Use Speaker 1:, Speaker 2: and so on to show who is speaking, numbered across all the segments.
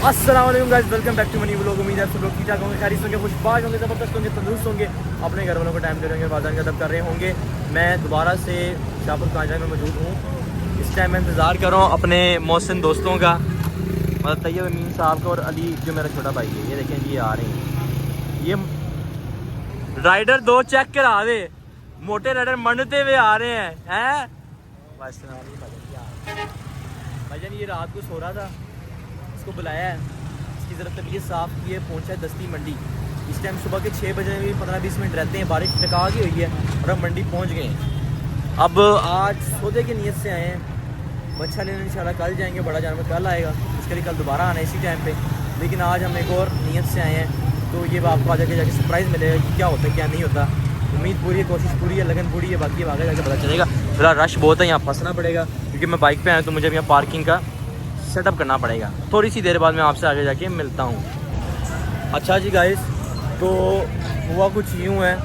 Speaker 1: अस्सलाम वालेकुम guys, welcome back to money vlog. उम्मीद है आप सब लोग ठीक ठाक होंगे, खैरियत होंगे, खुशबाश होंगे, ज़बरदस्त होंगे, तंदुरुस्त होंगे, अपने घर वालों को टाइम दे रहे होंगे, वालिदैन का अदब कर रहे होंगे। मैं दोबारा से शाहपुर कांजा में मौजूद हूँ। इस टाइम मैं इंतज़ार कर रहा हूँ अपने मोहसिन दोस्तों का, मतलब तैयब अमीन साहब का और अली जो मेरा छोटा भाई है। ये देखें जी, ये आ रहे हैं। ये राइडर दो चेक करा दे, मोटे राइडर मंडते हुए आ रहे हैं बस भाईजान ये रात को सो रहा था, इसको बुलाया है, इसकी ज़रा तबीयत साफ़ की है, पहुँचा है दस्ती मंडी। इस टाइम सुबह के 6 बजे भी 15-20 मिनट रहते हैं, बारिश टका की हुई है और हम मंडी पहुँच गए हैं। अब आज सौदे की नीयत से आए हैं, बच्चा लेने इंशाल्लाह कल जाएंगे, बड़ा जानवर कल आएगा, उसके लिए कल दोबारा आना है इसी टाइम पे। लेकिन आज हम एक और नीयत से आए हैं, तो ये आपको आगे जाके सरप्राइज़ मिलेगा कि क्या होता है क्या नहीं होता। उम्मीद पूरी है, कोशिश पूरी है, लगन पूरी है, बाकी आगे जाके पता चलेगा। फिलहाल रश बहुत है, यहाँ फंसना पड़ेगा क्योंकि मैं बाइक पे आया, तो मुझे यहाँ पार्किंग का सेटअप करना पड़ेगा। थोड़ी सी देर बाद मैं आपसे आगे जाके मिलता हूँ। अच्छा जी गाइस, तो हुआ कुछ यूँ है,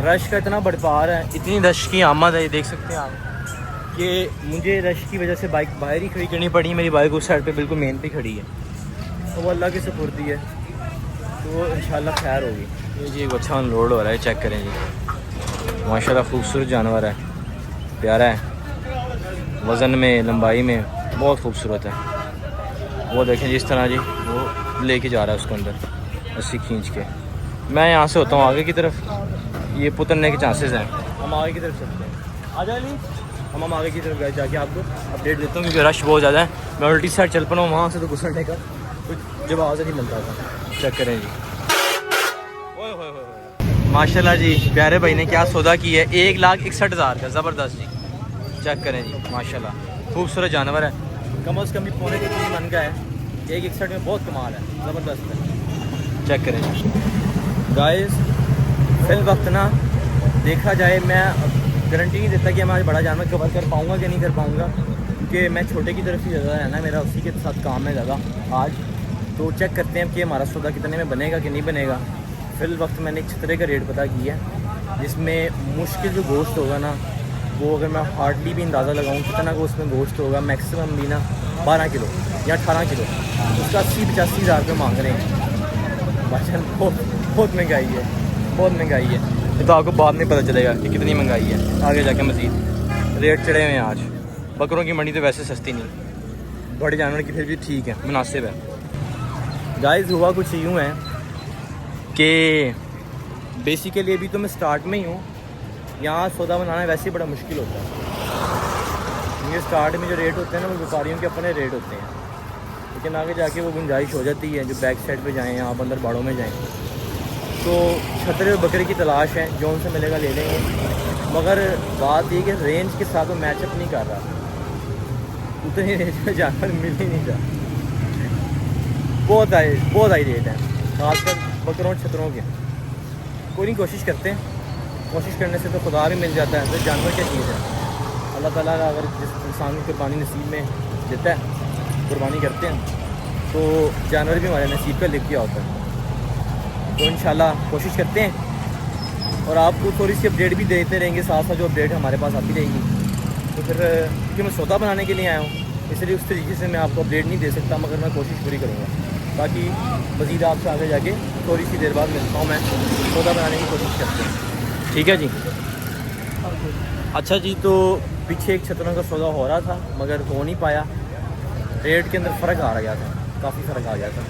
Speaker 1: रश का इतना बढ़पार है, इतनी रश की आमद है, ये देख सकते हैं आप कि मुझे रश की वजह से बाइक बाहर ही खड़ी करनी पड़ी। मेरी बाइक उस साइड पे बिल्कुल मेन पे खड़ी है, तो वो अल्लाह की सुपुर्दी है, तो इंशाल्लाह खैर होगी। ये जी अच्छा अनलोड हो रहा है, चेक करें जी, माशाल्लाह खूबसूरत जानवर है, प्यारा है, वज़न में लंबाई में बहुत खूबसूरत है। वो देखें जिस तरह जी वो लेके जा रहा है उसको अंदर रस्सी खींच के। मैं यहाँ से होता हूँ आगे की तरफ, ये पुतरने के चांसेस हैं, हम आगे की तरफ चलते हैं। आ जाए नहीं, हम आगे की तरफ गए जाके आपको अपडेट देता हूँ क्योंकि रश बहुत ज़्यादा है। मैं उल्टी साइड चल पड़ा हूँ, वहाँ से तो गुजरने का कुछ जवाब नहीं मिलता था। चेक करें जी, माशाल्लाह जी, प्यारे भाई ने क्या सौदा की है, 1,61,000 का, ज़बरदस्त जी। चेक करें जी, माशाल्लाह खूबसूरत जानवर है, कम अज़ कम भी पौने के 3 मन का है। 1,61 में बहुत कमाल है, ज़बरदस्त है। चेक करें जी गाइस, फिल वक्त ना देखा जाए, मैं गारंटी नहीं देता कि मैं आज बड़ा जानवर कवर कर पाऊँगा कि नहीं कर पाऊँगा, क्योंकि मैं छोटे की तरफ ही ज़्यादा रहना, मेरा उसी के साथ काम है ज़्यादा आज। तो चेक करते हैं कि हमारा सौदा कितने में बनेगा कि नहीं बनेगा। फिल वक्त मैंने एक छतरे का रेट पता किया है, जिसमें मुश्किल जो गोश्त होगा ना, वो अगर मैं हार्डली भी अंदाज़ा लगाऊँ कितना को उसमें गोश्त होगा, मैक्सिमम भी ना 12 किलो या 18 किलो, उसका 80-85 हज़ार रुपये मांग रहे हैं। भाईजान बहुत महंगाई है, बहुत महंगाई है। ये तो आपको बाद में पता चलेगा कि कितनी महंगाई है, आगे जाके मज़ीद रेट चढ़े हुए हैं आज। बकरों की मंडी तो वैसे सस्ती नहीं, बड़े जानवर की फिर भी ठीक है, मुनासिब है। गाइस हुआ कुछ यूँ है कि बेसिकली अभी तो मैं स्टार्ट में ही हूँ, यहाँ सौदा बनाना वैसे ही बड़ा मुश्किल होता है, क्योंकि स्टार्ट में जो रेट होते हैं ना वो व्यापारियों के अपने रेट होते हैं, लेकिन आगे जाके वो गुंजाइश हो जाती है, जो बैक साइड पे जाएँ, आप अंदर बाड़ों में जाएँ, तो छतरे और बकरे की तलाश है, जो उनसे मिलेगा ले लेंगे। मगर बात ये कि रेंज के साथ वो मैचअप नहीं कर रहा, उतनी रेंज में जानवर मिल ही नहीं रहा, बहुत हाई रेट है, खासकर बकरों छतरों के। कोई नहीं, कोशिश करते हैं, कोशिश करने से तो खुदा भी मिल जाता है, तो जानवर क्या चीज़ है, अल्लाह ताला अगर जिस इंसान की कुर्बानी नसीब में देता है, कुर्बानी करते हैं, तो जानवर भी हमारे नसीब का लिख किया होता है। तो इंशाल्लाह कोशिश करते हैं और आपको थोड़ी सी अपडेट भी देते रहेंगे, साथ साथ जो अपडेट हमारे पास आती रहेगी। तो फिर क्योंकि मैं सौदा बनाने के लिए आया हूँ, इसलिए उस तरीके से मैं आपको अपडेट नहीं दे सकता, मगर मैं कोशिश पूरी करूँगा। बाकी मज़ीद आपसे आगे जाके थोड़ी सी देर बाद मिलता हूँ, मैं सौदा बनाने की कोशिश करता हूँ, ठीक है जी। अच्छा जी, तो पीछे एक छतरों का सौदा हो रहा था मगर हो नहीं पाया, रेट के अंदर फ़र्क आ गया था, काफ़ी फ़र्क आ गया था।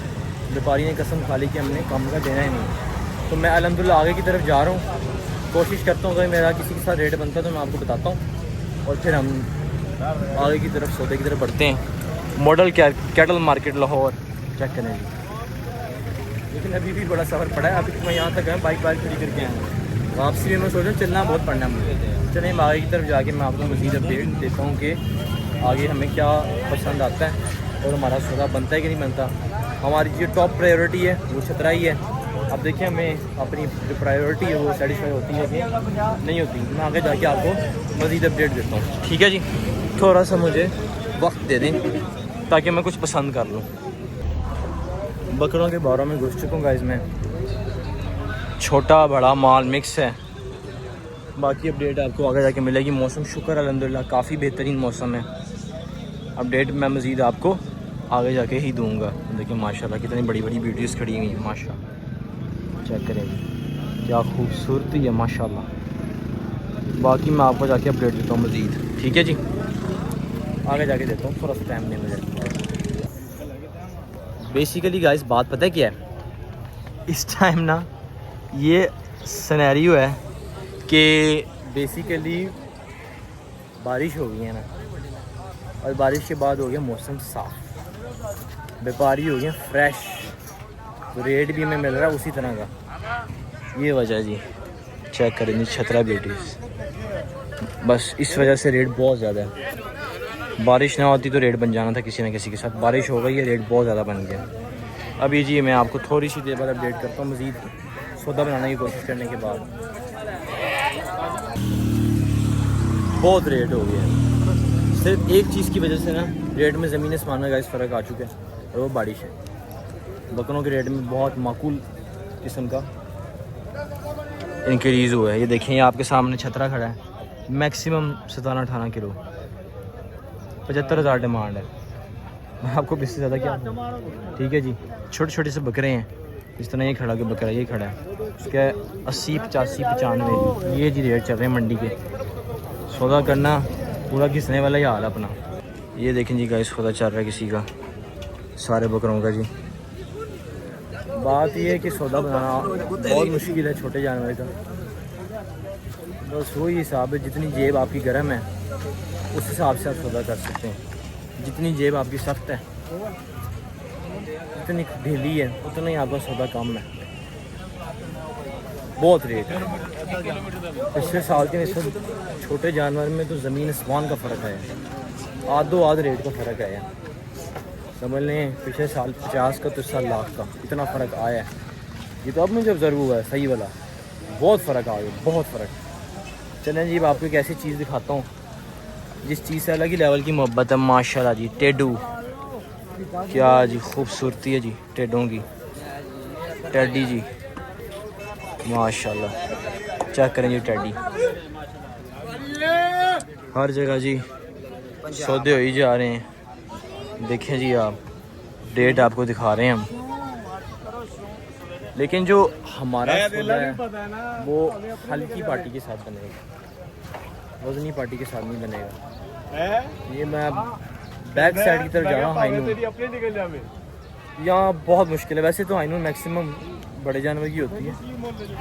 Speaker 1: व्यापारी ने कसम खा ली कि हमने कम का देना ही नहीं। तो मैं अल्हम्दुलिल्लाह आगे की तरफ जा रहा हूँ, कोशिश करता हूँ अगर मेरा किसी के साथ रेट बनता है तो मैं आपको बताता हूँ, और फिर हम आगे की तरफ सौदे की तरफ बढ़ते हैं। Model cattle market Lahore, check करें जी। लेकिन अभी भी बड़ा सफ़र पड़ा है, अभी तो मैं यहाँ तक है, बाइक खड़ी करके आया हूँ, वापसी में मैं सोच रहा हूँ चलना बहुत पड़ना है मुझे। चलें हम आगे की तरफ जाके मैं आपको मज़ीद अपडेट देता हूँ कि आगे हमें क्या पसंद आता है और हमारा सौदा बनता है कि नहीं बनता। हमारी जो टॉप प्रायोरिटी है वो छतरा ही है। अब देखिए हमें अपनी जो प्रायोरिटी है वो सेटिस्फाई होती है कि नहीं होती। मैं आगे जाके आपको मज़ीद अपडेट देता हूँ, ठीक है जी। थोड़ा सा मुझे वक्त दे दें ताकि मैं कुछ पसंद कर लूँ। बकरों के बारों में घुस चुका हूँ गाइस मैं, छोटा बड़ा माल मिक्स है। बाकी अपडेट आपको आगे जाके मिलेगी। मौसम शुक्र अल्हम्दुलिल्लाह काफ़ी बेहतरीन मौसम है। अपडेट मैं मज़ीद आपको आगे जाके ही दूंगा। देखिए माशाल्लाह कितनी बड़ी बड़ी वीडियोस खड़ी हुई हैं माशाल्लाह। चेक करें जी क्या खूबसूरती है माशाल्लाह। बाकी मैं आपको जाके अपडेट देता हूँ मज़ीद, ठीक है जी। आगे जाके देता हूँ, थोड़ा सा टाइम नहीं मुझे। बेसिकली गाइस बात पता है क्या है, इस टाइम ना ये सिनेरियो है कि बेसिकली बारिश हो गई है ना, और बारिश के बाद हो गया मौसम साफ़, व्यापारी हो गया फ्रेश, तो रेट भी हमें मिल रहा है उसी तरह का। ये वजह जी, चेक करें जी छतरा ब्यूटीज, बस इस वजह से रेट बहुत ज़्यादा है। बारिश ना होती तो रेट बन जाना था किसी न किसी के साथ, बारिश हो गई है रेट बहुत ज़्यादा बन गया। अभी जी मैं आपको थोड़ी सी देर बाद अपडेट करता हूँ मज़ीद सौदा बनाने की कोशिश करने के बाद। बहुत रेट हो गया है, सिर्फ एक चीज़ की वजह से ना रेट में ज़मीन आसमान में गाइस फ़र्क आ चुका है, और वो बारिश है। बकरों के रेट में बहुत माकूल किस्म का इंक्रीज़ हुआ है। ये देखें, ये आपके सामने छतरा खड़ा है, मैक्सिमम 17-18 किलो, 75,000 डिमांड है। मैं आपको इससे ज़्यादा क्या, ठीक है जी। छोटे छोटे से बकरे हैं, इस तरह ये खड़ा के बकरा ये खड़ा है, उसके 80, 85, 95 ये जी रेट चल रहे हैं मंडी के। सौदा करना पूरा घिसने वाला ही हाल है अपना। ये देखें जी गाइस सौदा चल रहा है किसी का, सारे बकरों का जी। बात ये है कि सौदा बनाना बहुत मुश्किल है छोटे जानवर का, बस वही हिसाब है, जितनी जेब आपकी गर्म है उस हिसाब से आप सौदा कर सकते हैं। जितनी जेब आपकी सख्त है, जितनी ढीली है, उतना ही आपका सौदा कम है। बहुत रेट है पिछले साल के सब छोटे जानवर में, तो ज़मीन आसमान का फ़र्क है, आधो आध रेट का फ़र्क है। समझ लें पिछले साल 50 का तो इस साल लाख का, इतना फ़र्क आया है। ये तो अब मुझे ऑब्ज़र्व हुआ है सही वाला, बहुत फ़र्क आ गया, बहुत फ़र्क। चलें जी मैं आपको एक ऐसी चीज़ दिखाता हूँ जिस चीज़ से अलग ही लेवल की मोहब्बत है माशाल्लाह जी। टेडू, क्या जी खूबसूरती है जी टेडों की, टेडी जी माशाल्लाह। चेक करें जी टेडी, हर जगह जी सौदे हो ही जा रहे हैं। देखें जी आप, डेट आपको दिखा रहे हैं हम, लेकिन जो हमारा सौदा है वो हल्की पार्टी के साथ बनेगा, वजनी पार्टी के साथ नहीं बनेगा। ये मैं बैक साइड की तरफ जा रहा हूँ हाईनून, यहाँ बहुत मुश्किल है। वैसे तो हाईनून मैक्सिमम बड़े जानवर की होती है,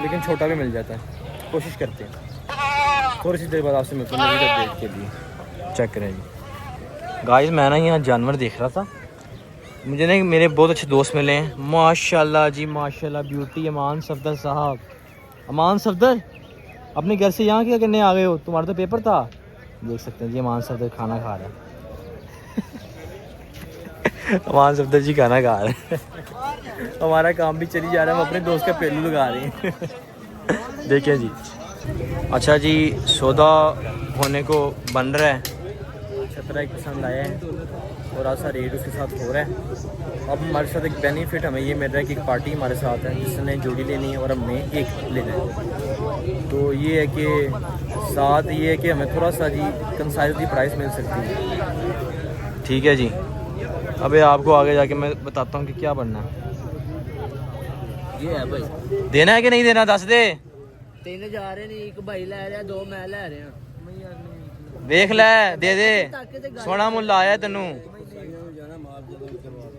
Speaker 1: लेकिन छोटा भी मिल जाता है, कोशिश करते हैं। थोड़ी सी देर बाद आपसे मिलते हैं अपडेट के लिए। चेक करें जी गाइस, मैं ना यहाँ जानवर देख रहा था, मुझे ना मेरे बहुत अच्छे दोस्त मिले हैं माशाल्लाह जी माशाल्लाह। ब्यूटी अमान सफदर साहब, अमान सफदर अपने घर से यहाँ क्या करने आ गए हो, तुम्हारा तो पेपर था। देख सकते हैं जी अमान सफदर खाना खा रहा है अमान सफदर जी खाना खा रहे हैं हमारा काम भी चली जा रहा है, हम अपने दोस्त का पहलू लगा रहे हैं देखिए जी। अच्छा जी सौदा होने को बन रहा है, छतरा एक पसंद आया है, थोड़ा सा रेट उसके साथ हो रहा है। अब हमारे साथ एक बेनिफिट हमें ये मिल रहा है कि एक पार्टी हमारे साथ है जिसने जोड़ी लेनी है और हमें एक लेना है। तो ये है कि साथ ये है कि हमें थोड़ा सा जी कंसाइजली प्राइस मिल सकती है, ठीक है जी। अबे आपको आगे जाके मैं बताता हूँ कि क्या बनना है।
Speaker 2: ये है भाई,
Speaker 1: देना है कि नहीं देना, दस दे।
Speaker 2: 3 जा रहे नहीं, एक भाई ले रहा, 2 मैं ले रहा।
Speaker 1: देख ले, दे दे, सोना मुल्ल आया तेनू।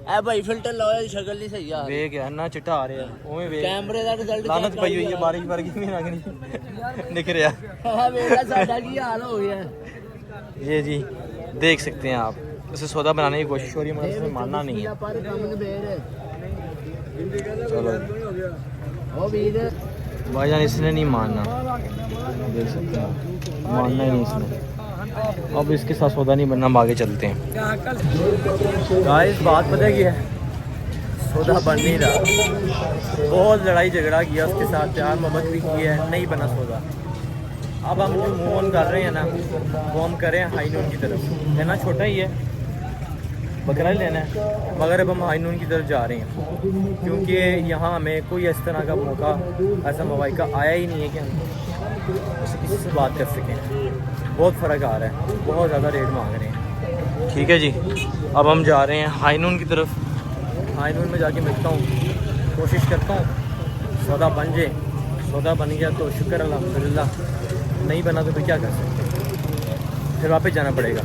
Speaker 2: ए भाई फिल्टर लाओ, शक्ल नहीं सही यार।
Speaker 1: ਵੇਖ ਯਾਰ ਨਾ ਚਿੱਟਾ ਆ ਰਿਹਾ ਉਵੇਂ ਵੇਖ,
Speaker 2: कैमरे ਦਾ ਰਿਜ਼ਲਟ
Speaker 1: ਲਾਨਤ ਪਈ ਹੋਈ ਹੈ ਬਾਰਿਸ਼ ਵਰਗੀ ਵੀ ਲੱਗਣੀ दिख रहा।
Speaker 2: ਹਾਂ ਵੇਖਾ ਸਾਡਾ ਕੀ ਹਾਲ ਹੋ ਗਿਆ।
Speaker 1: ये जी देख सकते हैं आप, उसे सौदा बनाने की कोशिश हो रही है मगर उसने मानना नहीं है।
Speaker 2: ਪਰ ਕੰਮ ਨੇ ਬੇਰ
Speaker 1: चलो
Speaker 2: ਉਹ ਵੀਰ
Speaker 1: भाईजान इसने नहीं मानना, देख सकते हैं मानना ही नहीं इसने। अब इसके साथ सौदा नहीं बनना, हम आगे चलते हैं। गाइस बात पता क्या है, सौदा बन नहीं रहा, बहुत लड़ाई झगड़ा किया उसके साथ, प्यार मोहब्बत भी की है, नहीं बना सौदा। अब हम जो मूव ऑन कर रहे हैं ना वो हम करें हाई नून की तरफ, लेना छोटा ही है, बकरा ही लेना है, मगर अब हम हाई नून की तरफ जा रहे हैं क्योंकि यहाँ हमें कोई इस तरह का मौका ऐसा मोबाइल का आया ही नहीं है कि हम किसी से बात कर सकें। बहुत फ़र्क आ रहा है, बहुत ज़्यादा रेट मांग रहे हैं। ठीक है जी, अब हम जा रहे हैं हाईनून की तरफ। हाईनून में जाके मिलता हूँ, कोशिश करता हूँ सौदा बन जाए। सौदा बन गया तो शुक्र अल्हम्दुलिल्लाह, नहीं बना तो फिर क्या कर सकते, फिर वापस जाना पड़ेगा,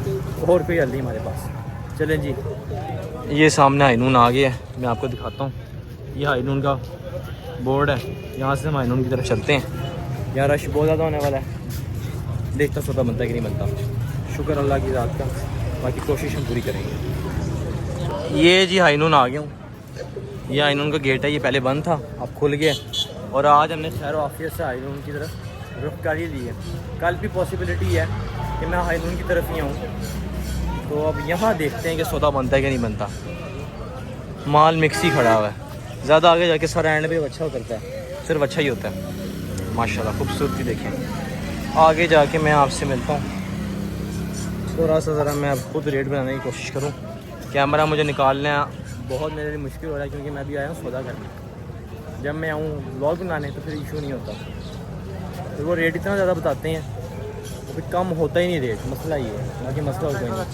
Speaker 1: और कोई हल नहीं हमारे पास। चलें जी, ये सामने हाईनून आ गया है, मैं आपको दिखाता हूँ। ये हाईनून का बोर्ड है, यहाँ से हम हाईनून की तरफ चलते हैं। यहाँ रश बहुत ज़्यादा होने वाला है, देखता सौदा बनता है कि नहीं बनता। शुक्र अल्लाह की ज़ात का, बाकी कोशिश हम पूरी करेंगे। ये जी हाईनून आ गया हूँ। ये हाईनून का गेट है, ये पहले बंद था, अब खुल गया। और आज हमने खैर ऑफिस से हाईनून की तरफ रुख कर ही ली है। कल भी पॉसिबिलिटी है कि मैं हाईनून की तरफ ही आऊँ, तो अब यहाँ देखते हैं कि सौदा बनता है कि नहीं बनता। माल मिक्स ही खड़ा हुआ है, ज़्यादा आगे जाके सर एंड पे अच्छा उतरता है, सिर्फ अच्छा ही होता है। माशाल्लाह खूबसूरती देखें। आगे जाके मैं आपसे मिलता हूँ। थोड़ा सा ज़रा मैं अब खुद रेट बनाने की कोशिश करूँ। कैमरा मुझे निकालना बहुत मेरे लिए मुश्किल हो रहा है, क्योंकि मैं भी आया हूँ सौदा करने। जब मैं आऊँ व्लॉग बनाने तो फिर इशू नहीं होता, तो वो रेट इतना ज़्यादा बताते हैं, तो फिर कम होता ही नहीं रेट। मसला ये है, बाकी मसला होता ही नहीं।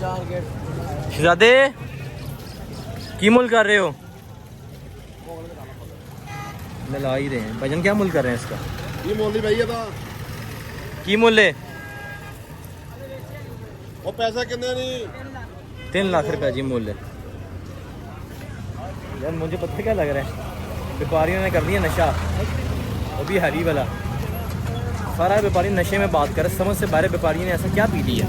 Speaker 1: शहजादे की मुल कर रहे हो? मिला ही रहे हैं भाईजान, क्या मुल कर रहे हैं इसका?
Speaker 3: ये मोली भैया था
Speaker 1: की मुल है?
Speaker 3: वो पैसा कितने नहीं
Speaker 1: 3 लाख रुपया जी मूल्य। यार मुझे पता क्या लग रहा है, व्यापारियों ने कर दिया नशा, वो भी हरी वाला। सारा व्यापारी नशे में बात करे, समझ से बाहर व्यापारी ने ऐसा क्या पी लिया।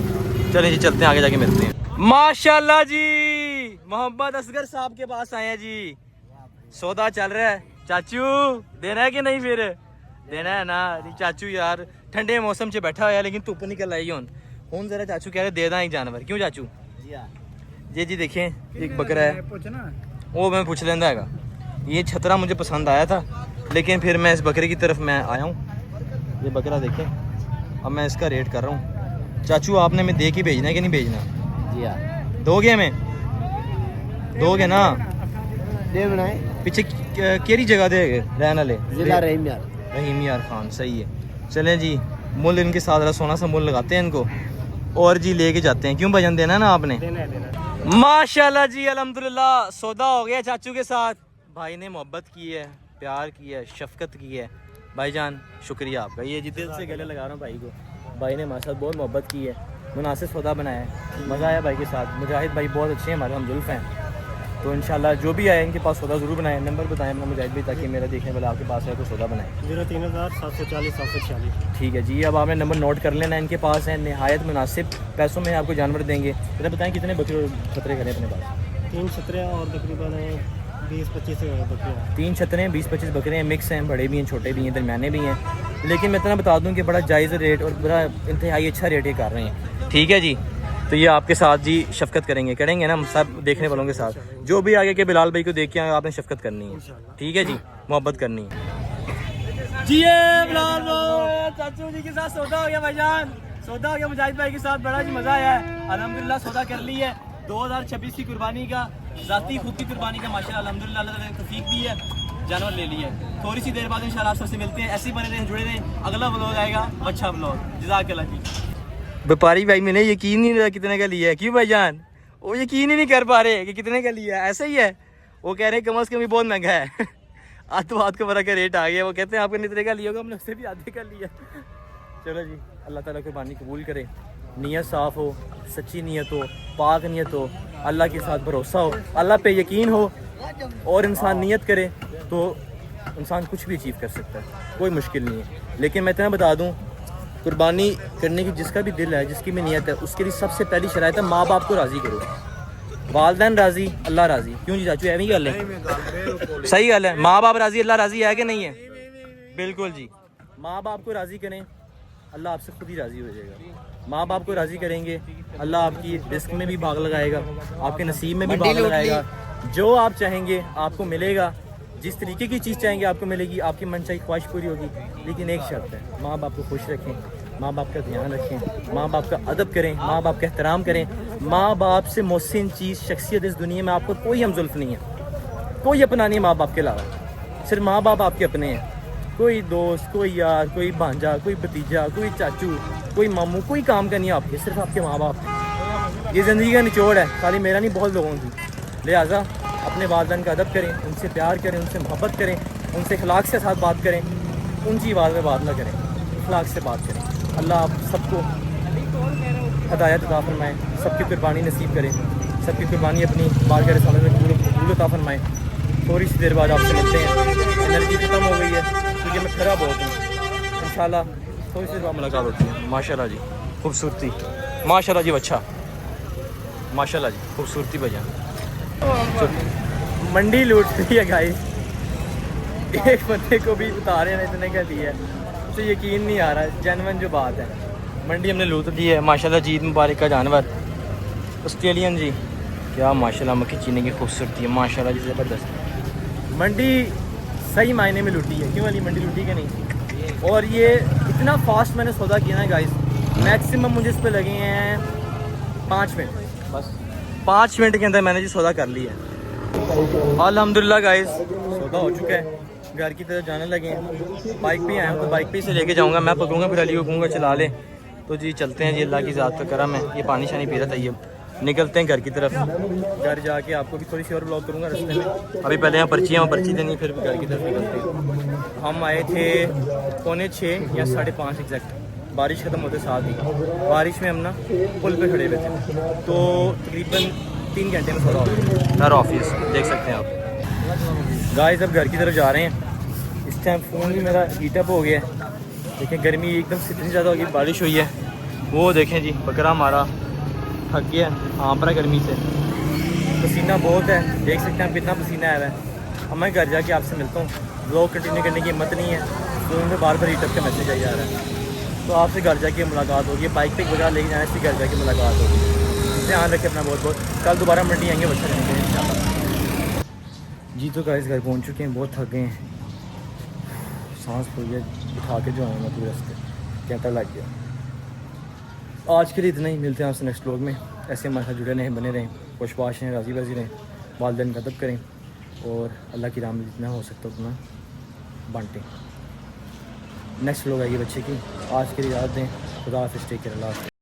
Speaker 1: चलें जी, चलते हैं, आगे जाके मिलते हैं। माशाल्लाह जी, मोहम्मद असगर साहब के पास आए हैं जी। सौदा चल रहा है। चाचू देना है कि नहीं? फिर देना है ना चाचू। यार ठंडे मौसम से बैठा हुआ है, लेकिन धुप निकल आई हूँ ज़रा। चाचू कह रहे दे दा एक जानवर, क्यों चाचू? जी देखें, एक बकरा है, वो मैं पूछ लेंदा है। ये छतरा मुझे पसंद आया था, लेकिन फिर मैं इस बकरे की तरफ मैं आया हूँ। ये बकरा देखें, अब मैं इसका रेट कर रहा हूँ। चाचू आपने मैं दे के भेजना है कि नहीं भेजना?
Speaker 2: जी हाँ,
Speaker 1: दोगे? मैं दोगे ना?
Speaker 2: दे बनाए।
Speaker 1: पीछे केरी जगह दे रहने वाले?
Speaker 2: जिला रहीम यार।
Speaker 1: रहीम यार खान, सही है। चलें जी, मुल इनके साथ सोना सा मुल लगाते हैं इनको, और जी लेके जाते हैं। क्यों भजन देना है ना आपने? देना। माशाल्लाह जी, अल्हम्दुलिल्लाह सौदा हो गया चाचू के साथ। भाई ने मोहब्बत की है, प्यार किया है, शफकत की है। भाईजान शुक्रिया आपका, ये जी दिल से गले लगा रहा हूँ भाई को। भाई ने हमारे साथ बहुत मोहब्बत की है, मुनासिब सौदा बनाया है, मज़ा आया भाई के साथ। मुजाहिद भाई बहुत अच्छे हैं हमारे, हम जुल्फ़ हैं। तो इंशाल्लाह जो भी आए इनके पास सौदा ज़रूर बनाएं। नंबर बताएं अपना मुजाहिद भाई, ताकि मेरा देखने वाला आपके पास है तो सौदा बनाएं।
Speaker 3: 03,740
Speaker 1: ठीक है जी, अब आपने नंबर नोट कर लेना। इनके पास है नहायत मुनासिब पैसों में आपको जानवर देंगे। जरा बताएं कितने बकरे खतरे करें अपने पास?
Speaker 3: 3 छतरे और तकरीबन 20-25 बकरे।
Speaker 1: 3 छतरे हैं, 20-25 बकरे हैं, मिक्स हैं, बड़े भी हैं, छोटे भी हैं, दरमियाने भी हैं। लेकिन मैं इतना बता दूं कि बड़ा जायज़ रेट और बड़ा इंतहाई अच्छा रेट ये कर रहे हैं। ठीक है जी, तो ये आपके साथ जी शफकत करेंगे ना, हम सब देखने वालों के साथ। जो भी आगे के बिलाल भाई को देख के आपने शफकत करनी है, ठीक है जी, मोहब्बत करनी है जी। बिलाल चाचू जी के साथ सौदा हो गया भाईजान, सौदा हो गया मुजाहिद भाई के साथ, बड़ा जी मज़ा आया है। अल्हम्दुलिल्लाह सौदा कर ली है। 2026 की कुर्बानी का, ज़ाती खुद की कुर्बानी का माशाल्लाह अल्हम्दुलिल्लाह अल्लाह ने तौफीक दी है, जानवर ले लिया है। थोड़ी सी देर बाद इंशाल्लाह आप सबसे मिलते हैं। ऐसे ही बने रहें, जुड़े रहें। अगला व्लॉग आएगा, अच्छा व्लॉग। जज़ाकल्लाह जी। व्यापारी भाई मैंने यकीन नहीं रहा कितने का लिया है। क्यों भाईजान? वो यकीन ही नहीं कर पा रहे कि कितने का लिया है। ऐसा ही है, वो कह रहे हैं कम से कम बहुत महंगा है। आध को बड़ा का रेट आ गया। वो कहते हैं आपने इतने का लिया होगा, हमने उससे भी आधे का लिया। चलो जी, अल्लाह ताला कुर्बानी कबूल करे। नीयत साफ़ हो, सच्ची नीयत हो, पाक नीयत हो, अल्लाह के साथ भरोसा हो, अल्लाह पे यकीन हो, और इंसान नीयत करे तो इंसान कुछ भी अचीव कर सकता है, कोई मुश्किल नहीं है। लेकिन मैं इतना बता दूं, कुर्बानी करने की जिसका भी दिल है, जिसकी भी नीयत है, उसके लिए सबसे पहली शराइत है माँ बाप को राज़ी करो। वालदैन राज़ी, अल्लाह राज़ी। क्यों जी चाचू, ऐसी गल है? सही गल है, माँ बाप राज़ी, अल्लाह राज़ी है कि नहीं है? बिल्कुल जी, माँ बाप को राज़ी करें, अल्लाह आपसे खुद ही राज़ी हो जाएगा। माँ बाप को राज़ी करेंगे, अल्लाह आपकी रिस्क में भी भाग लगाएगा, आपके नसीब में भी भाग लगाएगा। जो आप चाहेंगे आपको मिलेगा, जिस तरीके की चीज़ चाहेंगे आपको मिलेगी, आपकी मनचाही ख्वाहिश पूरी होगी। लेकिन एक शर्त है, माँ बाप को खुश रखें, माँ बाप का ध्यान रखें, माँ बाप का अदब करें, माँ बाप का एहतराम करें। माँ बाप से मोहसिन चीज़ शख्सियत इस दुनिया में आपको कोई हमजुल्फ नहीं है, कोई अपना नहीं माँ बाप के अलावा। सिर्फ माँ बाप आपके अपने हैं। कोई दोस्त, कोई यार, कोई भांजा, कोई भतीजा, कोई चाचू, कोई मामू, कोई काम का नहीं है आपके, सिर्फ आपके माँ बाप हैं। ये ज़िंदगी का निचोड़ है, खाली मेरा नहीं, बहुत लोगों की। लिहाजा अपने वालिदैन का अदब करें, उनसे प्यार करें, उनसे मोहब्बत करें, उनसे अखलाक से साथ बात करें, ऊंची आवाज़ में बात ना करें, अखलाक से बात करें। अल्लाह आप सबको हदायत अता फरमाए, सबकी कुर्बानी नसीब करें, सबकी कुर्बानी अपनी बाल के सामने में कबूल अता फरमाए। थोड़ी सी देर बाद आपसे मिलते हैं। एनर्जी खत्म हो गई है क्योंकि मैं खड़ा बहुत हूँ। इंशाल्लाह थोड़ी सी देर बाद मुलाकात होती है। माशाल्लाह जी खूबसूरती, माशाल्लाह जी अच्छा, माशाल्लाह जी खूबसूरती भैया। मंडी लूट रही है गाइस, एक बंदे को भी बता रहे हैं इतने का दिया है, तो यकीन नहीं आ रहा है, जेन्युइन जो बात है। मंडी हमने लूट दी है माशाल्लाह जी, ईद मुबारक का जानवर ऑस्ट्रेलियन जी, क्या माशाल्लाह मक्खी चीनी की खूबसूरती है माशाल्लाह जी, ज़बरदस्त। मंडी सही मायने में लूटी है, क्यों वाली मंडी लूटी कि नहीं। और ये इतना फास्ट मैंने सौदा किया ना गाइस, मैक्सिमम मुझे इस पर लगे हैं 5 मिनट, बस 5 मिनट के अंदर मैंने जी सौदा कर लिया है। अल्हम्दुलिल्लाह गाइस सौदा हो चुका है, घर की तरफ जाने लगे हैं। बाइक पे आया हूँ तो बाइक पे से लेके जाऊँगा, मैं पकड़ूँगा फिर अली को कहूँगा चला ले। तो जी चलते हैं जी, अल्लाह की ज़ात का करम है। ये पानी शानी पी रहा था, ये निकलते हैं घर की तरफ। घर जाके आपको भी थोड़ी सी और ब्लॉग करूँगा रास्ते में। अभी पहले यहाँ पर्ची देनी, फिर घर की तरफ निकलते हैं। हम आए थे 5:45 या 5:30 एग्जैक्ट, बारिश ख़त्म होते साथ ही। बारिश में हम ना पुल पे खड़े हुए थे, तो तकरीबन 3 घंटे में सौदा हो गया। हर ऑफिस देख सकते हैं आप। गाइस अब घर की तरफ जा रहे हैं। इस टाइम फ़ोन भी मेरा हीटअप हो गया है। देखें गर्मी एकदम से इतनी ज़्यादा होगी, बारिश हुई है। वो देखें जी बकरा हमारा थक गया, हाँफ रहा गर्मी से, पसीना बहुत है, देख सकते हैं आप कितना पसीना आया है। अब मैं घर जाके आपसे मिलता हूँ। ब्लॉग कंटिन्यू करने की हिम्मत नहीं है, फ़ोन में बार बार हीटअप का मैसेज आ रहा है। तो आपसे घर जाके मुलाकात होगी, बाइक पे वगैरह लेके जाने से घर जाके मुलाकात होगी। ध्यान रखें अपना बहुत बहुत। कल दोबारा मंडी आएंगे, बच्चा लेंगे इंशाल्लाह। जी तो गाइस घर पहुँच चुके हैं, बहुत थक गए हैं, सांस फूल गया, उठा के जो आए मैं पूरे रास्ते घंटा लग गया। आज के लिए इतना ही, मिलते हैं आपसे नेक्स्ट व्लॉग में। ऐसे हमारे साथ जुड़े रहें, बने रहें, खुशबाश रहें, राज़ी बाजी रहें, वालिदैन का अदब करें और अल्लाह की राह में जितना हो सकता उतना बांटें। नेक्स्ट व्लॉग आएगी बच्चे की, आज के लिए याद दें। खुदा हाफ़िज़, टेक केयर, अल्लाह हाफ़िज़।